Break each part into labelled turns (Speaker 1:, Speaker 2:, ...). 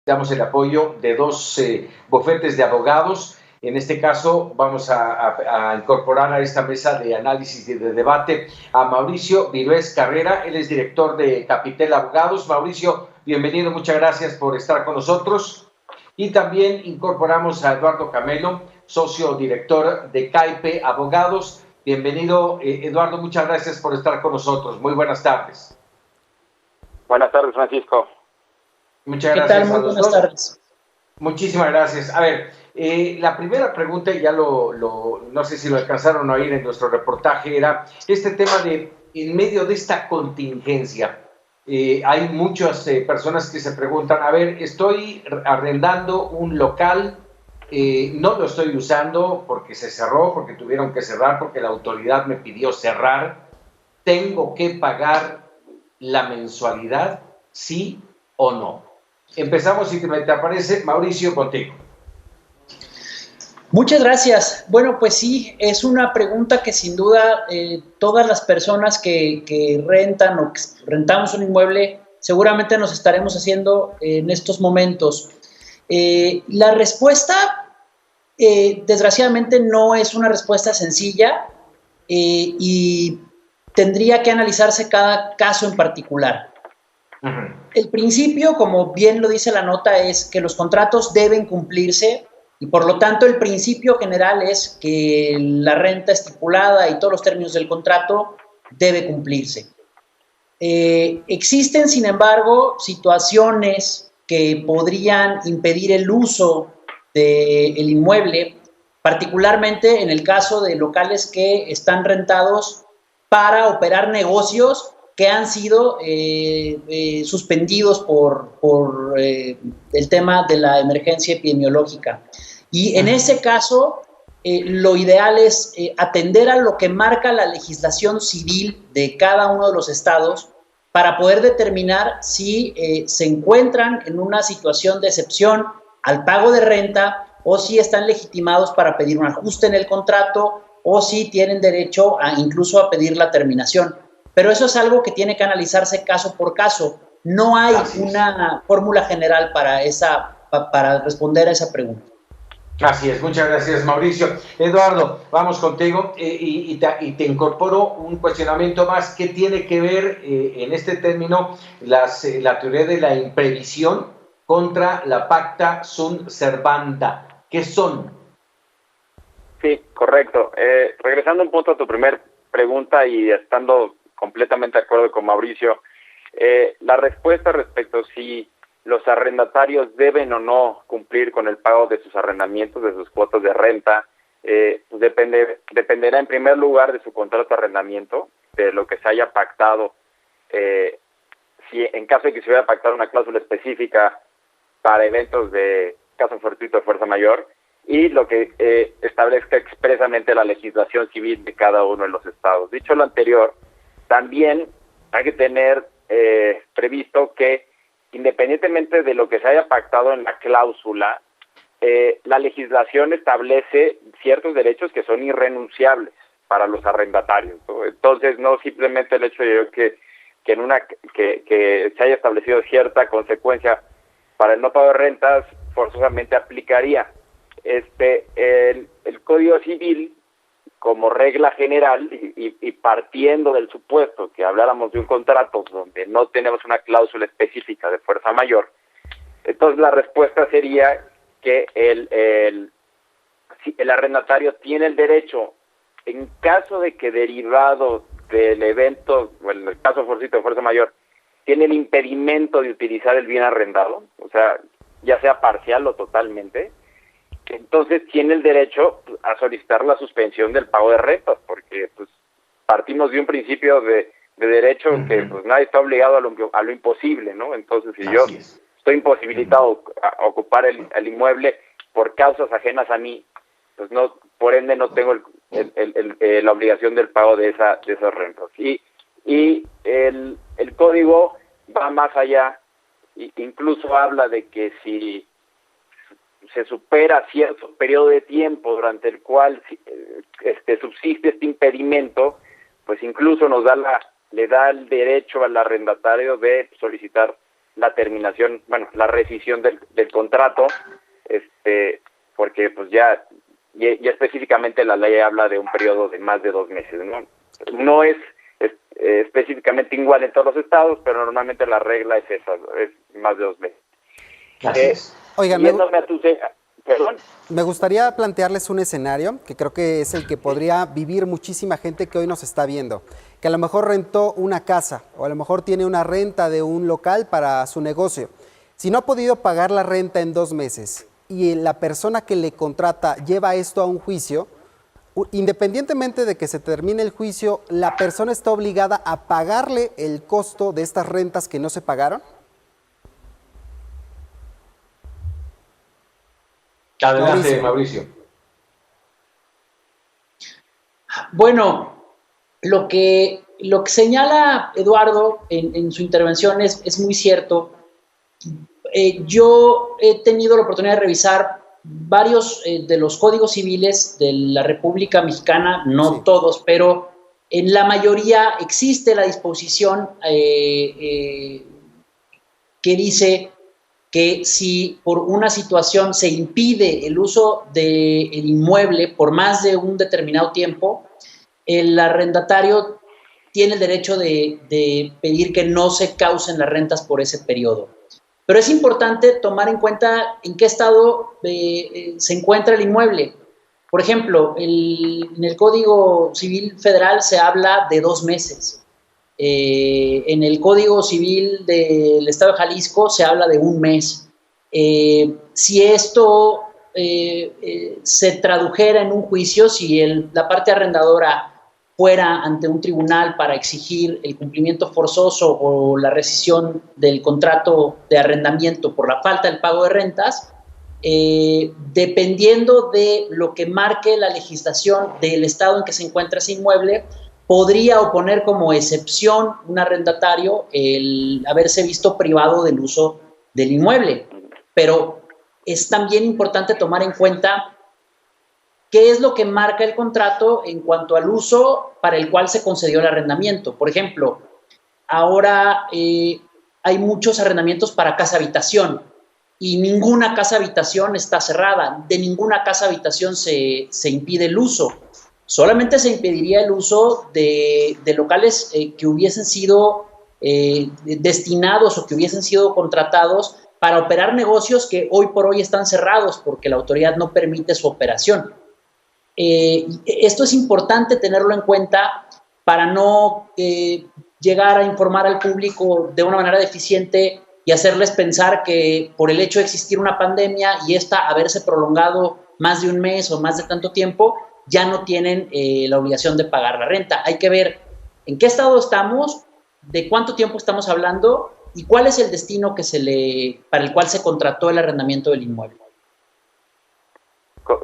Speaker 1: Necesitamos el apoyo de dos bufetes de abogados. En este caso, vamos a incorporar a esta mesa de análisis y de debate a Mauricio Virués Carrera. Él es director de Capitel Abogados. Mauricio, bienvenido, muchas gracias por estar con nosotros. Y también incorporamos a Eduardo Camelo, socio director de CAIPE Abogados. Bienvenido, Eduardo, muchas gracias por estar con nosotros. Muy buenas tardes.
Speaker 2: Buenas tardes, Francisco.
Speaker 1: Muchas gracias.
Speaker 3: ¿Qué tal? Muy buenas tardes.
Speaker 1: Muchísimas gracias. A ver, la primera pregunta, ya no sé si lo alcanzaron a oír en nuestro reportaje, era este tema de, en medio de esta contingencia, hay muchas personas que se preguntan, a ver, estoy arrendando un local, no lo estoy usando porque se cerró, porque tuvieron que cerrar, porque la autoridad me pidió cerrar, ¿tengo que pagar la mensualidad, sí o no? Empezamos, si te aparece, Mauricio, contigo.
Speaker 3: Muchas gracias. Bueno, pues sí, es una pregunta que sin duda todas las personas que rentan o que rentamos un inmueble seguramente nos estaremos haciendo en estos momentos. La respuesta, desgraciadamente, no es una respuesta sencilla y tendría que analizarse cada caso en particular. Uh-huh. El principio, como bien lo dice la nota, es que los contratos deben cumplirse y por lo tanto el principio general es que la renta estipulada y todos los términos del contrato debe cumplirse. Existen, sin embargo, situaciones que podrían impedir el uso del inmueble, particularmente en el caso de locales que están rentados para operar negocios que han sido suspendidos por el tema de la emergencia epidemiológica. Y en ese caso, lo ideal es atender a lo que marca la legislación civil de cada uno de los estados para poder determinar si se encuentran en una situación de excepción al pago de renta o si están legitimados para pedir un ajuste en el contrato o si tienen derecho incluso a pedir la terminación. Pero eso es algo que tiene que analizarse caso por caso. No hay una fórmula general para responder a esa pregunta.
Speaker 1: Así es, muchas gracias, Mauricio. Eduardo, vamos contigo y te incorporo un cuestionamiento más. ¿Qué tiene que ver en este término la teoría de la imprevisión contra la pacta sunt servanda? ¿Qué son?
Speaker 2: Sí, correcto. Regresando un punto a tu primer pregunta y estando completamente de acuerdo con Mauricio, la respuesta respecto a si los arrendatarios deben o no cumplir con el pago de sus arrendamientos, de sus cuotas de renta, pues dependerá en primer lugar de su contrato de arrendamiento, de lo que se haya pactado, si en caso de que se hubiera pactado una cláusula específica para eventos de caso fortuito de fuerza mayor, y lo que establezca expresamente la legislación civil de cada uno de los estados. Dicho lo anterior, también hay que tener previsto que independientemente de lo que se haya pactado en la cláusula, la legislación establece ciertos derechos que son irrenunciables para los arrendatarios, ¿no? Entonces, no simplemente el hecho de que se haya establecido cierta consecuencia para el no pago de rentas forzosamente aplicaría. El Código Civil, como regla general y partiendo del supuesto que habláramos de un contrato donde no tenemos una cláusula específica de fuerza mayor, entonces la respuesta sería que el arrendatario tiene el derecho, en caso de que derivado del evento, o en el caso fortuito de fuerza mayor, tiene el impedimento de utilizar el bien arrendado, o sea, ya sea parcial o totalmente, entonces tiene el derecho a solicitar la suspensión del pago de rentas, porque pues partimos de un principio de derecho que pues nadie está obligado a lo imposible, ¿no? Entonces, si yo estoy imposibilitado a ocupar el inmueble por causas ajenas a mí, pues no, por ende no tengo la obligación del pago de esas rentas. Y el código va más allá, incluso habla de que si se supera cierto periodo de tiempo durante el cual subsiste este impedimento, pues incluso le da el derecho al arrendatario de solicitar la terminación, la rescisión del contrato, porque pues ya específicamente la ley habla de un periodo de más de 2 meses, ¿no? No es específicamente igual en todos los estados, pero normalmente la regla es esa, es más de 2 meses.
Speaker 1: Gracias.
Speaker 4: Oigan,
Speaker 2: Perdón.
Speaker 4: Me gustaría plantearles un escenario que creo que es el que podría vivir muchísima gente que hoy nos está viendo, que a lo mejor rentó una casa o a lo mejor tiene una renta de un local para su negocio. Si no ha podido pagar la renta en 2 meses y la persona que le contrata lleva esto a un juicio, independientemente de que se termine el juicio, ¿la persona está obligada a pagarle el costo de estas rentas que no se pagaron?
Speaker 1: Adelante, Mauricio.
Speaker 3: Bueno, lo que señala Eduardo en su intervención es muy cierto. Yo he tenido la oportunidad de revisar varios de los códigos civiles de la República Mexicana, no todos, pero en la mayoría existe la disposición que dice que si por una situación se impide el uso del inmueble por más de un determinado tiempo, el arrendatario tiene el derecho de pedir que no se causen las rentas por ese periodo. Pero es importante tomar en cuenta en qué estado se encuentra el inmueble. Por ejemplo, en el Código Civil Federal se habla de 2 meses. En el Código Civil del Estado de Jalisco se habla de 1 mes. Si esto se tradujera en un juicio, si la parte arrendadora fuera ante un tribunal para exigir el cumplimiento forzoso o la rescisión del contrato de arrendamiento por la falta del pago de rentas, dependiendo de lo que marque la legislación del estado en que se encuentra ese inmueble, podría oponer como excepción un arrendatario el haberse visto privado del uso del inmueble. Pero es también importante tomar en cuenta qué es lo que marca el contrato en cuanto al uso para el cual se concedió el arrendamiento. Por ejemplo, ahora hay muchos arrendamientos para casa-habitación y ninguna casa-habitación está cerrada. De ninguna casa-habitación se impide el uso. Solamente se impediría el uso de locales que hubiesen sido destinados o que hubiesen sido contratados para operar negocios que hoy por hoy están cerrados porque la autoridad no permite su operación. Esto es importante tenerlo en cuenta para no llegar a informar al público de una manera deficiente y hacerles pensar que por el hecho de existir una pandemia y esta haberse prolongado más de 1 mes o más de tanto tiempo, ya no tienen la obligación de pagar la renta. Hay que ver en qué estado estamos, de cuánto tiempo estamos hablando y cuál es el destino para el cual se contrató el arrendamiento del inmueble.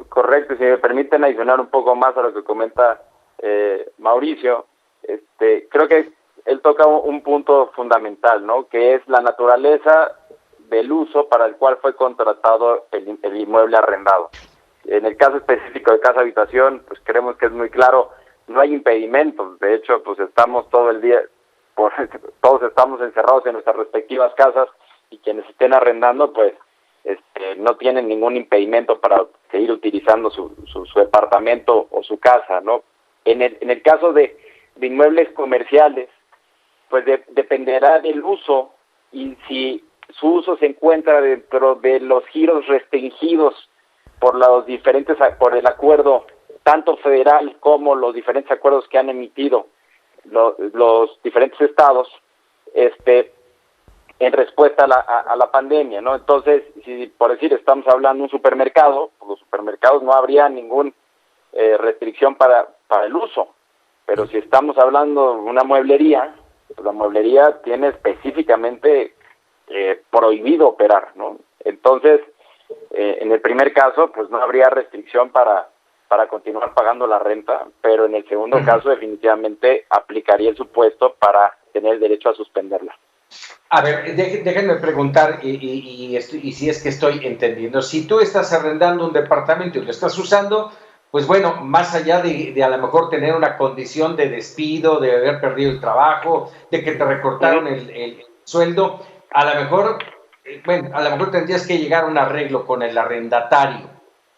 Speaker 2: Correcto, si me permiten adicionar un poco más a lo que comenta Mauricio, creo que él toca un punto fundamental, ¿no? Que es la naturaleza del uso para el cual fue contratado el inmueble arrendado. En el caso específico de casa-habitación, pues creemos que es muy claro, no hay impedimentos. De hecho, pues estamos todo el día, todos estamos encerrados en nuestras respectivas casas y quienes estén arrendando, pues no tienen ningún impedimento para seguir utilizando su departamento o su casa, ¿no? En el caso de inmuebles comerciales, pues dependerá del uso y si su uso se encuentra dentro de los giros restringidos por el acuerdo tanto federal como los diferentes acuerdos que han emitido los diferentes estados, en respuesta a la pandemia, ¿no? Entonces, si por decir estamos hablando de un supermercado, pues los supermercados no habría ninguna restricción para el uso, pero si estamos hablando de una mueblería, pues la mueblería tiene específicamente prohibido operar, ¿no? Entonces, en el primer caso, pues no habría restricción para continuar pagando la renta, pero en el segundo caso definitivamente aplicaría el supuesto para tener el derecho a suspenderla.
Speaker 1: A ver, déjenme preguntar, y si es que estoy entendiendo, si tú estás arrendando un departamento y lo estás usando, pues bueno, más allá de a lo mejor tener una condición de despido, de haber perdido el trabajo, de que te recortaron el sueldo, a lo mejor, bueno, a lo mejor tendrías que llegar a un arreglo con el arrendatario,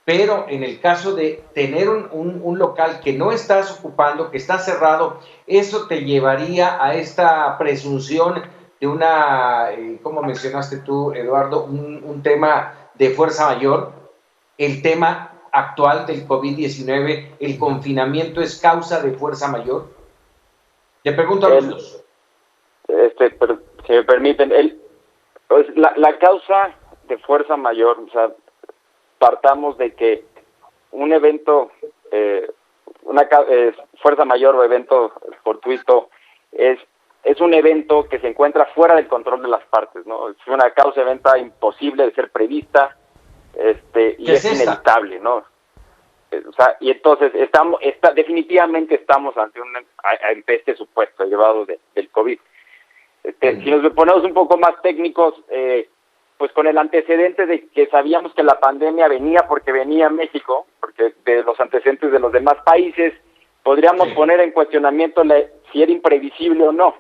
Speaker 1: pero en el caso de tener un local que no estás ocupando, que está cerrado, eso te llevaría a esta presunción de una, como mencionaste tú, Eduardo, un tema de fuerza mayor, el tema actual del COVID-19, el confinamiento es causa de fuerza mayor. Le pregunto a los dos.
Speaker 2: Pero, si me permiten, pues la causa de fuerza mayor, o sea, partamos de que un evento, fuerza mayor o evento fortuito es un evento que se encuentra fuera del control de las partes, ¿no? Es una causa de evento imposible de ser prevista, y es inevitable, ¿no? O sea, y entonces definitivamente estamos ante este supuesto llevado del COVID. Si nos ponemos un poco más técnicos, pues con el antecedente de que sabíamos que la pandemia venía porque venía a México, porque de los antecedentes de los demás países, podríamos poner en cuestionamiento si era imprevisible o no.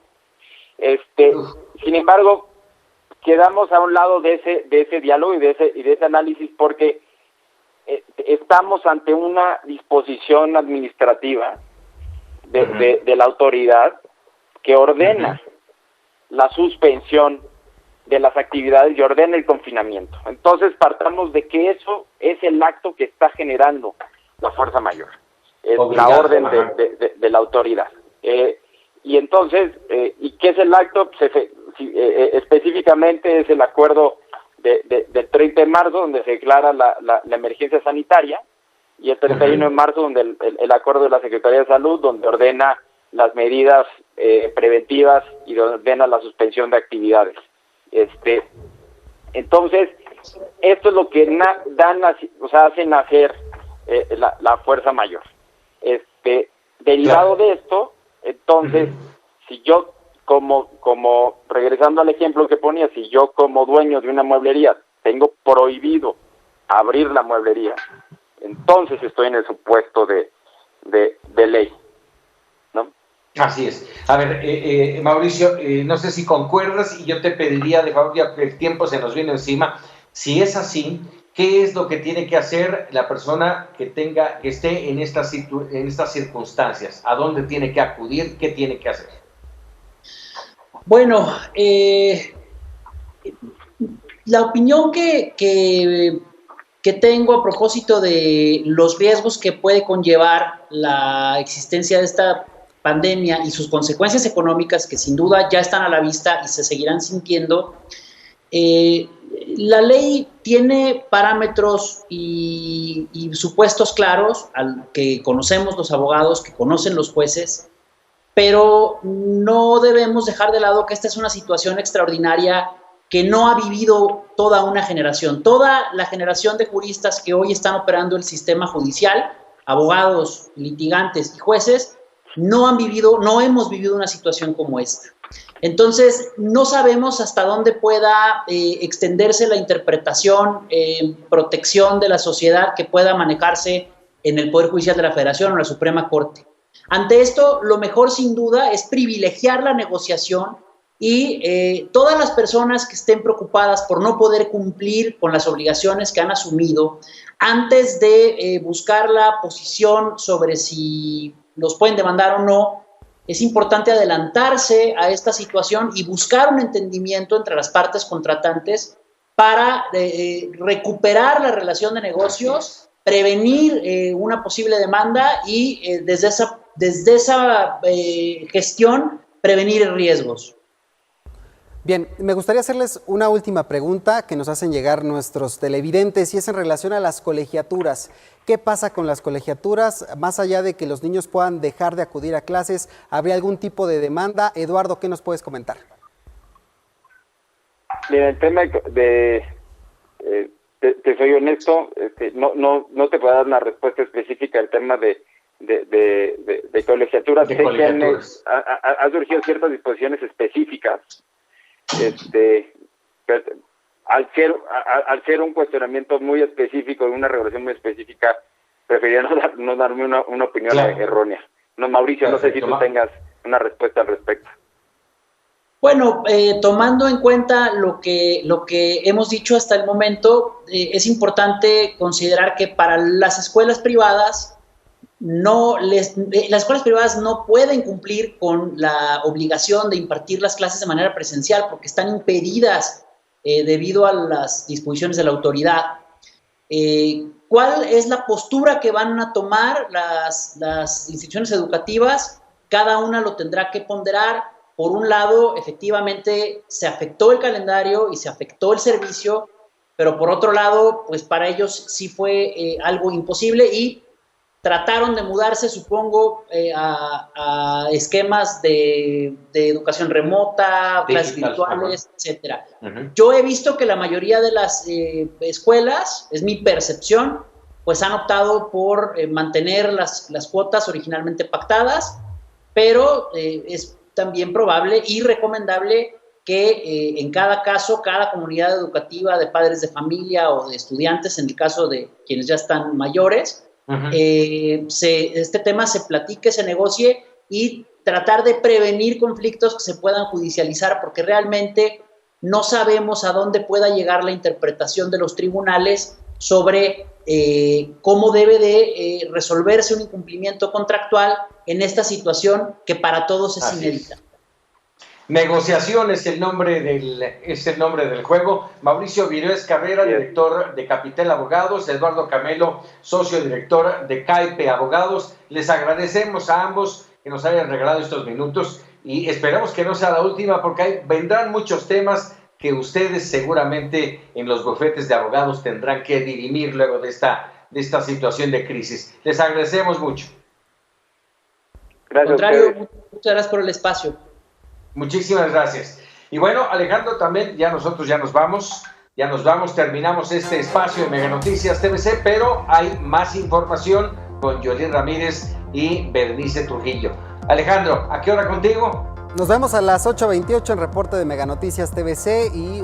Speaker 2: Sin embargo, quedamos a un lado de ese diálogo y de ese análisis porque estamos ante una disposición administrativa de la autoridad que ordena la suspensión de las actividades y ordena el confinamiento. Entonces partamos de que eso es el acto que está generando la fuerza mayor, es la orden de la autoridad. Y entonces, ¿y qué es el acto? Específicamente es el acuerdo del 30 de marzo, donde se declara la emergencia sanitaria, y el 31 de marzo, donde el acuerdo de la Secretaría de Salud, donde ordena las medidas preventivas y donde ordena la suspensión de actividades. Entonces, esto es lo que hace nacer la fuerza mayor. Derivado de esto, entonces, si yo regresando al ejemplo que ponía, si yo como dueño de una mueblería tengo prohibido abrir la mueblería, entonces estoy en el supuesto de ley, ¿no?
Speaker 1: Así es. A ver, Mauricio, no sé si concuerdas y yo te pediría de favor, ya que el tiempo se nos viene encima, si es así, ¿qué es lo que tiene que hacer la persona que esté en estas circunstancias? ¿A dónde tiene que acudir? ¿Qué tiene que hacer?
Speaker 3: Bueno, la opinión que tengo a propósito de los riesgos que puede conllevar la existencia de esta pandemia y sus consecuencias económicas, que sin duda ya están a la vista y se seguirán sintiendo, la ley tiene parámetros y supuestos claros que conocemos los abogados, que conocen los jueces, pero no debemos dejar de lado que esta es una situación extraordinaria que no ha vivido toda una generación. Toda la generación de juristas que hoy están operando el sistema judicial, abogados, litigantes y jueces, no hemos vivido una situación como esta. Entonces, no sabemos hasta dónde pueda extenderse la interpretación, protección de la sociedad que pueda manejarse en el Poder Judicial de la Federación o la Suprema Corte. Ante esto, lo mejor sin duda es privilegiar la negociación y todas las personas que estén preocupadas por no poder cumplir con las obligaciones que han asumido, antes de buscar la posición sobre si los pueden demandar o no, es importante adelantarse a esta situación y buscar un entendimiento entre las partes contratantes para recuperar la relación de negocios, prevenir una posible demanda y desde esa gestión prevenir riesgos.
Speaker 4: Bien, me gustaría hacerles una última pregunta que nos hacen llegar nuestros televidentes y es en relación a las colegiaturas. ¿Qué pasa con las colegiaturas? Más allá de que los niños puedan dejar de acudir a clases, ¿habría algún tipo de demanda? Eduardo, ¿qué nos puedes comentar?
Speaker 2: Mira, el tema te soy honesto, no te puedo dar una respuesta específica al tema de colegiaturas. Ha surgido ciertas disposiciones específicas. Pero al ser un cuestionamiento muy específico, una regulación muy específica, preferiría no darme una opinión errónea. No, Mauricio, no sé si tú tengas una respuesta al respecto.
Speaker 3: Bueno, tomando en cuenta lo que hemos dicho hasta el momento, es importante considerar que para las escuelas privadas, las escuelas privadas no pueden cumplir con la obligación de impartir las clases de manera presencial porque están impedidas debido a las disposiciones de la autoridad. ¿Cuál es la postura que van a tomar las instituciones educativas? Cada una lo tendrá que ponderar. Por un lado, efectivamente, se afectó el calendario y se afectó el servicio, pero por otro lado, pues para ellos sí fue algo imposible y trataron de mudarse, supongo, a esquemas de educación remota, clases virtuales, etcétera. Yo he visto que la mayoría de las escuelas, es mi percepción, pues han optado por mantener las cuotas originalmente pactadas, pero es también probable y recomendable que en cada caso, cada comunidad educativa de padres de familia o de estudiantes, en el caso de quienes ya están mayores, este tema se platique, se negocie y tratar de prevenir conflictos que se puedan judicializar, porque realmente no sabemos a dónde pueda llegar la interpretación de los tribunales sobre cómo debe de resolverse un incumplimiento contractual en esta situación que para todos es inédita.
Speaker 1: Negociación es el nombre del juego. Mauricio Virués Carrera, director de Capitel Abogados, Eduardo Camelo, socio director de Caipe Abogados. Les agradecemos a ambos que nos hayan regalado estos minutos y esperamos que no sea la última, porque vendrán muchos temas que ustedes seguramente en los bufetes de abogados tendrán que dirimir luego de esta situación de crisis. Les agradecemos mucho.
Speaker 3: Gracias. Al contrario, muchas gracias por el espacio.
Speaker 1: Muchísimas gracias. Y bueno, Alejandro, también nosotros ya nos vamos, terminamos este espacio de Mega Noticias TVC, pero hay más información con Yolín Ramírez y Berenice Trujillo. Alejandro, ¿a qué hora contigo?
Speaker 4: Nos vemos a las 8:28 en reporte de Mega Noticias TVC y